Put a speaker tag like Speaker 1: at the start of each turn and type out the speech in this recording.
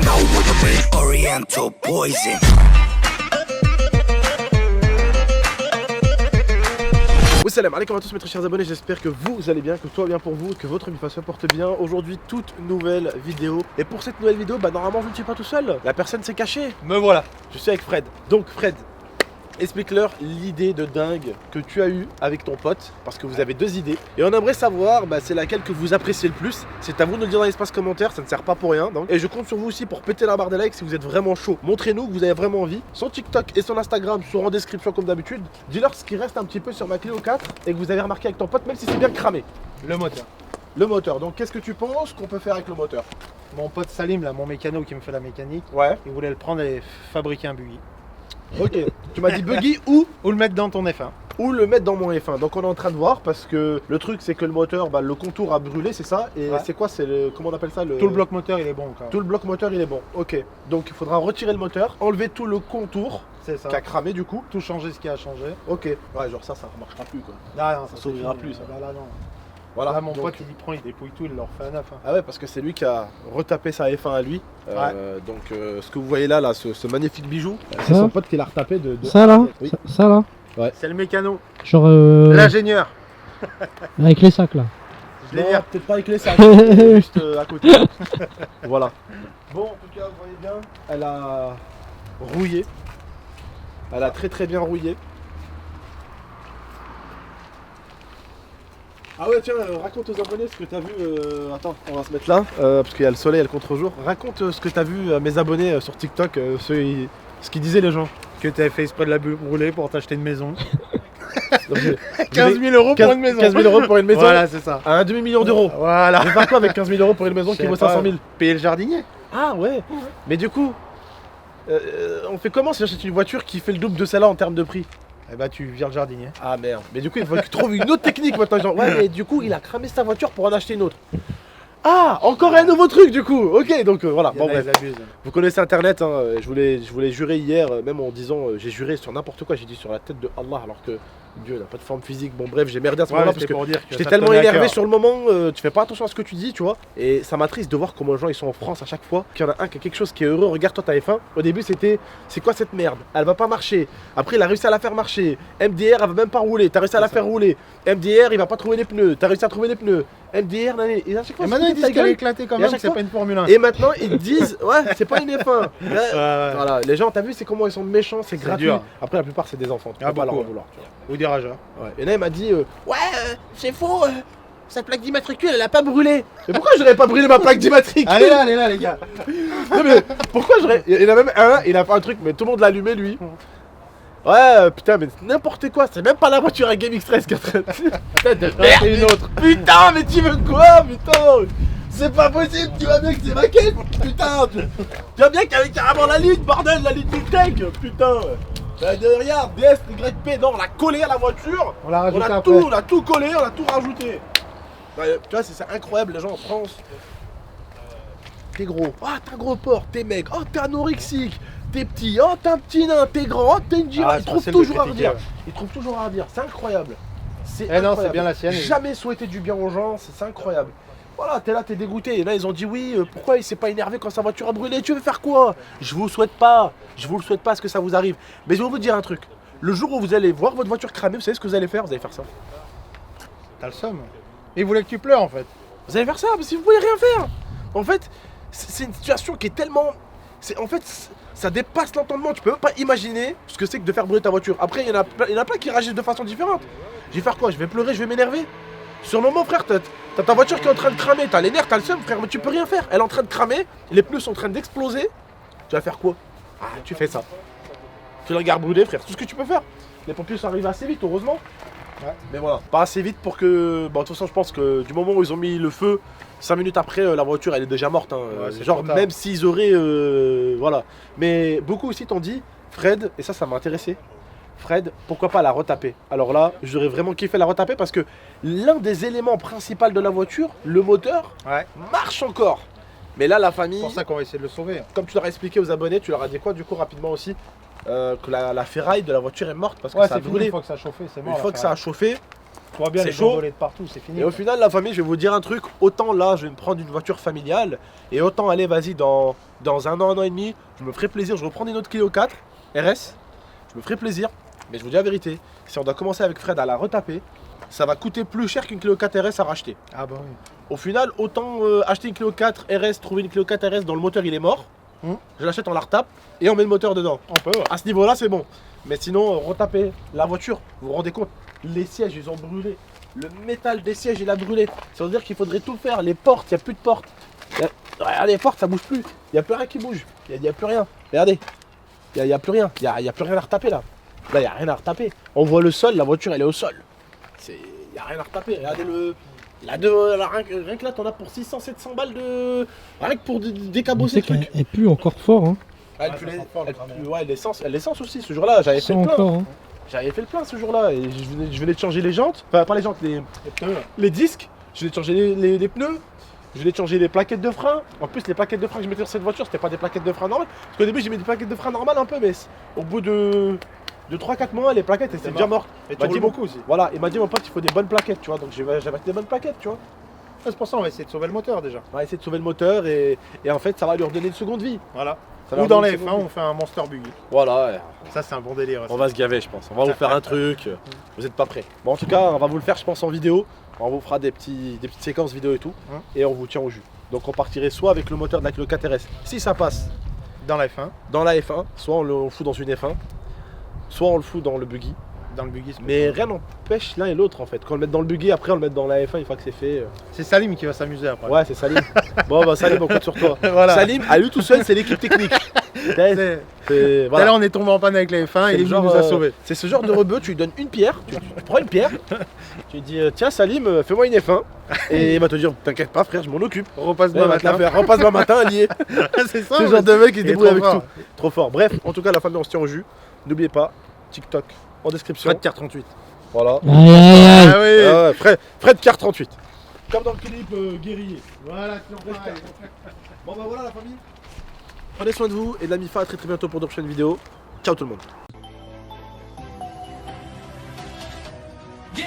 Speaker 1: know what I mean? Oriental poison.
Speaker 2: Salam alaikum à tous mes très chers abonnés, j'espère que vous allez bien, que tout va bien pour vous, que votre vie se porte bien. Aujourd'hui, toute nouvelle vidéo. Et pour cette nouvelle vidéo, normalement je ne suis pas tout seul. La personne s'est cachée.
Speaker 3: Me voilà.
Speaker 2: Je suis avec Fred. Donc Fred, explique-leur l'idée de dingue que tu as eue avec ton pote, parce que vous avez deux idées. Et on aimerait savoir, c'est laquelle que vous appréciez le plus. C'est à vous de le dire dans l'espace commentaire, ça ne sert pas pour rien. Donc. Et je compte sur vous aussi pour péter la barre des likes si vous êtes vraiment chaud. Montrez-nous que vous avez vraiment envie. Son TikTok et son Instagram seront en description comme d'habitude. Dis-leur ce qui reste un petit peu sur ma Clio 4 et que vous avez remarqué avec ton pote, même si c'est bien cramé.
Speaker 3: Le moteur.
Speaker 2: Le moteur, donc qu'est-ce que tu penses qu'on peut faire avec le moteur?
Speaker 3: Mon pote Salim, là, mon mécano qui me fait la mécanique,
Speaker 2: Ouais.
Speaker 3: il voulait le prendre et fabriquer un buggy.
Speaker 2: Ok, tu m'as dit buggy ou
Speaker 3: le mettre dans ton F1.
Speaker 2: Ou le mettre dans mon F1. Donc on est en train de voir parce que le truc c'est que le moteur, le contour a brûlé, c'est ça. Et
Speaker 3: ouais.
Speaker 2: c'est quoi, c'est le, comment on appelle ça,
Speaker 3: Tout le bloc moteur il est bon encore.
Speaker 2: Tout le bloc moteur il est bon, ok. Donc il faudra retirer le moteur, enlever tout le contour
Speaker 3: c'est ça.
Speaker 2: qui a cramé du coup.
Speaker 3: Tout changer ce qui a changé.
Speaker 2: Ok, ouais, genre ça ne marchera plus quoi.
Speaker 3: Non,
Speaker 2: ça s'ouvrira plus ça.
Speaker 3: Là, non.
Speaker 2: Voilà,
Speaker 3: là, mon
Speaker 2: donc...
Speaker 3: pote il y prend, il dépouille tout, il leur fait un neuf. Hein.
Speaker 2: Ah ouais, parce que c'est lui qui a retapé sa F1 à lui. Donc ce que vous voyez là, ce magnifique bijou, c'est son pote qui l'a retapé de...
Speaker 4: Ça là,
Speaker 2: oui.
Speaker 4: ça là.
Speaker 2: Ouais.
Speaker 3: C'est le mécano.
Speaker 4: Genre
Speaker 3: l'ingénieur.
Speaker 4: Avec les sacs là.
Speaker 3: Je l'ai hier.
Speaker 2: Peut-être pas avec les sacs, juste à côté. Voilà. Bon, en tout cas, vous voyez bien, elle a rouillé. Elle a très bien rouillé. Ah ouais, tiens, raconte aux abonnés ce que t'as vu. Attends, on va se mettre là, parce qu'il y a le soleil, il y a le contre-jour. Raconte ce que t'as vu à mes abonnés sur TikTok, ce qu'ils disaient les gens.
Speaker 3: Que t'avais fait exprès de la brûler pour t'acheter une maison.
Speaker 2: 15
Speaker 3: 000 euros pour une maison.
Speaker 2: 15 000 euros pour une maison.
Speaker 3: Voilà, c'est ça.
Speaker 2: À un demi-million d'euros.
Speaker 3: Voilà.
Speaker 2: Je vais faire quoi avec 15 000 euros pour une maison qui vaut 500 000?
Speaker 3: Payer le jardinier.
Speaker 2: Ah ouais. Mais du coup, on fait comment si j'achète une voiture qui fait le double de celle-là en termes de prix?
Speaker 3: Eh bah tu vires le jardinier.
Speaker 2: Ah merde. Mais du coup il faut qu'il trouve une autre technique maintenant. Genre, ouais mais du coup il a cramé sa voiture pour en acheter une autre. Ah, encore un nouveau truc du coup. Ok, donc voilà. Bon bref. Vous connaissez internet, hein. Je voulais jurer hier, même en disant, j'ai juré sur n'importe quoi, j'ai dit sur la tête de Allah alors que Dieu n'a pas de forme physique. Bon bref, j'ai merdé à ce moment-là parce que j'étais tellement énervé sur le moment, tu fais pas attention à ce que tu dis, tu vois. Et ça m'attriste de voir comment les gens ils sont en France à chaque fois, qu'il y en a un qui a quelque chose qui est heureux. Regarde toi ta F1. Au début c'était, c'est quoi cette merde? Elle va pas marcher. Après il a réussi à la faire marcher. MDR elle va même pas rouler. T'as réussi à la faire rouler. MDR il va pas trouver les pneus. T'as réussi à trouver les pneus. MDR, et à chaque fois,
Speaker 3: et maintenant ils disent qu'elle est éclatée quand même, c'est pas une Formule 1.
Speaker 2: Et maintenant ils disent, ouais, c'est pas une F1. Voilà, les gens, t'as vu, c'est comment ils sont méchants, c'est gratuit. Dur. Après, la plupart, c'est des enfants, tu peux pas leur en vouloir.
Speaker 3: Ou des rageurs.
Speaker 2: Ouais. Et là, il m'a dit, ouais, c'est faux, sa plaque d'immatricule, elle a pas brûlé. Mais pourquoi j'aurais pas brûlé ma plaque d'immatricule?
Speaker 3: Allez là, les gars.
Speaker 2: Non, mais pourquoi j'aurais. Il y en a même un, il a fait un truc, mais tout le monde l'a allumé, lui. Ouais, putain, mais n'importe quoi, c'est même pas la voiture à GameX13 qui a putain de merde, une autre. Putain, mais tu veux quoi, putain? C'est pas possible, tu vois bien que c'est ma quête, putain. Tu vois bien qu'il y avait carrément la ligne, bordel, la ligne du tech, putain. Regarde, DSYP, non, on l'a collé à la voiture.
Speaker 3: On l'a rajouté après.
Speaker 2: On a tout collé, on a tout rajouté. Tu vois, c'est incroyable, les gens en France. T'es gros, ah t'as un gros porc, t'es maigre, oh t'es anorexique. T'es petit, oh t'es un petit nain, t'es grand, oh t'es une girafe, ils trouvent toujours à redire. Ils trouvent toujours à redire, c'est incroyable. C'est
Speaker 3: non, c'est bien la sienne.
Speaker 2: Jamais souhaiter du bien aux gens, c'est incroyable. Voilà, t'es là, t'es dégoûté. Et là, ils ont dit oui, pourquoi il s'est pas énervé quand sa voiture a brûlé? Tu veux faire quoi? Je vous souhaite pas à ce que ça vous arrive. Mais je vais vous dire un truc. Le jour où vous allez voir votre voiture cramer, vous savez ce que vous allez faire? Vous allez faire ça.
Speaker 3: T'as le somme. Il voulait que tu pleures en fait.
Speaker 2: Vous allez faire ça, parce que vous pouvez rien faire. En fait, c'est une situation qui est tellement... En fait, ça dépasse l'entendement. Tu peux même pas imaginer ce que c'est que de faire brûler ta voiture. Après, il y en a plein qui réagissent de façon différente. Je vais faire quoi? Je vais pleurer, je vais m'énerver. Sur le moment, frère, t'as ta voiture qui est en train de cramer. T'as les nerfs, t'as le seum, frère, mais tu peux rien faire. Elle est en train de cramer, les pneus sont en train d'exploser. Tu vas faire quoi? Ah, tu fais ça. Tu le regardes brûler, frère. Tout ce que tu peux faire. Les pompiers sont arrivés assez vite, heureusement. Ouais. Mais voilà, pas assez vite pour que... Bon, de toute façon, je pense que du moment où ils ont mis le feu, 5 minutes après, la voiture, elle est déjà morte. Hein. Ouais, genre, même s'ils auraient... voilà. Mais beaucoup aussi t'ont dit, Fred, et ça m'a intéressé. Fred, pourquoi pas la retaper? Alors là, j'aurais vraiment kiffé la retaper parce que l'un des éléments principaux de la voiture, le moteur, marche encore. Mais là, la famille...
Speaker 3: C'est pour ça qu'on va essayer de le sauver.
Speaker 2: Comme tu leur as expliqué aux abonnés, tu leur as dit quoi du coup rapidement aussi? Que la ferraille de la voiture est morte parce que ça a brûlé.
Speaker 3: Une fois que ça a chauffé, c'est mort.
Speaker 2: Une fois que ça a chauffé,
Speaker 3: Tu vois bien
Speaker 2: C'est
Speaker 3: les
Speaker 2: chaud.
Speaker 3: gondolés de partout, c'est fini.
Speaker 2: Et au final, la famille, je vais vous dire un truc. Autant là, je vais me prendre une voiture familiale. Et autant aller, vas-y, dans 1 an et demi, je me ferai plaisir. Je reprends une autre Clio 4 RS. Je me ferai plaisir. Mais je vous dis la vérité. Si on doit commencer avec Fred à la retaper, ça va coûter plus cher qu'une Clio 4 RS à racheter.
Speaker 3: Ah bah oui.
Speaker 2: Au final, autant acheter une Clio 4 RS, trouver une Clio 4 RS dont le moteur il est mort. Je l'achète, on la retape et on met le moteur dedans.
Speaker 3: On peut, ouais.
Speaker 2: À ce niveau-là, c'est bon. Mais sinon, retaper la voiture, vous vous rendez compte, les sièges, ils ont brûlé. Le métal des sièges, il a brûlé. Ça veut dire qu'il faudrait tout faire. Les portes, il n'y a plus de portes. Regardez, les portes, ça bouge plus. Il n'y a plus rien qui bouge. Il n'y a plus rien. Regardez. Il n'y a plus rien. Il n'y a plus rien à retaper là. Là, il n'y a rien à retaper. On voit le sol, la voiture, elle est au sol. Il n'y a rien à retaper. Regardez le. Rien que là, t'en as pour 600-700 balles de. Rien que pour décabosser le truc.
Speaker 4: Elle pue encore fort, hein.
Speaker 2: Elle
Speaker 3: Ouais,
Speaker 2: pue
Speaker 3: ça sent fort, le camion.
Speaker 2: ouais, l'essence aussi. Ce jour-là, j'avais fait
Speaker 4: Sans
Speaker 2: le plein.
Speaker 4: encore, hein.
Speaker 2: J'avais fait le plein ce jour-là. Et je venais de changer les jantes. Enfin, pas les jantes,
Speaker 3: Les pneus.
Speaker 2: les disques. Je venais de changer les pneus. Je venais de changer les plaquettes de frein. En plus, les plaquettes de frein que je mettais sur cette voiture, c'était pas des plaquettes de frein normales. Parce qu'au début, j'ai mis des plaquettes de frein normales un peu, mais au bout de 3-4 mois, les plaquettes étaient déjà mortes.
Speaker 3: Et
Speaker 2: Il
Speaker 3: tu
Speaker 2: m'a
Speaker 3: roules
Speaker 2: dit,
Speaker 3: beaucoup aussi.
Speaker 2: voilà, il m'a dit, mon pote, il faut des bonnes plaquettes, tu vois. Donc j'avais acheté des bonnes plaquettes, tu vois.
Speaker 3: C'est pour ça on va essayer de sauver le moteur déjà.
Speaker 2: On va essayer de sauver le moteur et en fait, ça va lui redonner une seconde vie.
Speaker 3: Voilà.
Speaker 2: Ça va
Speaker 3: Ou dans
Speaker 2: redonner
Speaker 3: les
Speaker 2: une
Speaker 3: F1,
Speaker 2: seconde vie.
Speaker 3: on fait un Monster Buggy.
Speaker 2: Voilà, ouais.
Speaker 3: Ça, c'est un bon délire.
Speaker 2: On va se gaver, je pense. On va vous faire un truc. Vous êtes pas prêts. Bon, en tout cas, on va vous le faire, je pense, en vidéo. On vous fera des petites séquences vidéo et tout. Et on vous tient au jus. Donc, on partirait soit avec le moteur de la Clio 4 RS, si ça passe
Speaker 3: Dans la F1,
Speaker 2: dans la F1, soit on le fout dans une F1, soit on le fout dans le buggy.
Speaker 3: dans le Buggy.
Speaker 2: Mais rien n'empêche l'un et l'autre en fait. Quand on le met dans le buggy, après on le met dans la F1 une fois que c'est fait.
Speaker 3: C'est Salim qui va s'amuser après.
Speaker 2: Ouais, c'est Salim. Bon, bah Salim, on compte sur toi.
Speaker 3: Voilà.
Speaker 2: Salim, à lui tout seul, c'est l'équipe technique.
Speaker 3: C'est-
Speaker 2: C'est-
Speaker 3: Tout à l'heure,
Speaker 2: voilà.
Speaker 3: on est tombé en panne avec la F1
Speaker 2: C'est
Speaker 3: et
Speaker 2: le
Speaker 3: il
Speaker 2: genre,
Speaker 3: nous a sauvés.
Speaker 2: C'est ce genre de rebeu, tu lui donnes une pierre, tu prends une pierre, tu lui dis tiens Salim, fais-moi une F1 et il va te dire t'inquiète pas frère, je m'en occupe.
Speaker 3: Repasse
Speaker 2: Ouais, il va te la faire, repasse demain matin allié.
Speaker 3: C'est ça.
Speaker 2: C'est le
Speaker 3: mais
Speaker 2: genre de mec qui se
Speaker 3: il est
Speaker 2: débrouille
Speaker 3: trop
Speaker 2: avec
Speaker 3: fort.
Speaker 2: tout. Trop fort. Bref, en tout cas la famille on se tient au jus. N'oubliez pas, TikTok en description.
Speaker 3: Fred Car 38.
Speaker 2: Voilà.
Speaker 4: Aïe aïe aïe.
Speaker 3: Ah oui.
Speaker 2: Ouais, Fred Car 38. Comme dans le clip guerrier.
Speaker 3: Voilà, toujours pareil.
Speaker 2: Bon bah voilà la famille. Prenez soin de vous et de la MIFA à très bientôt pour de prochaines vidéos. Ciao tout le monde.
Speaker 1: Game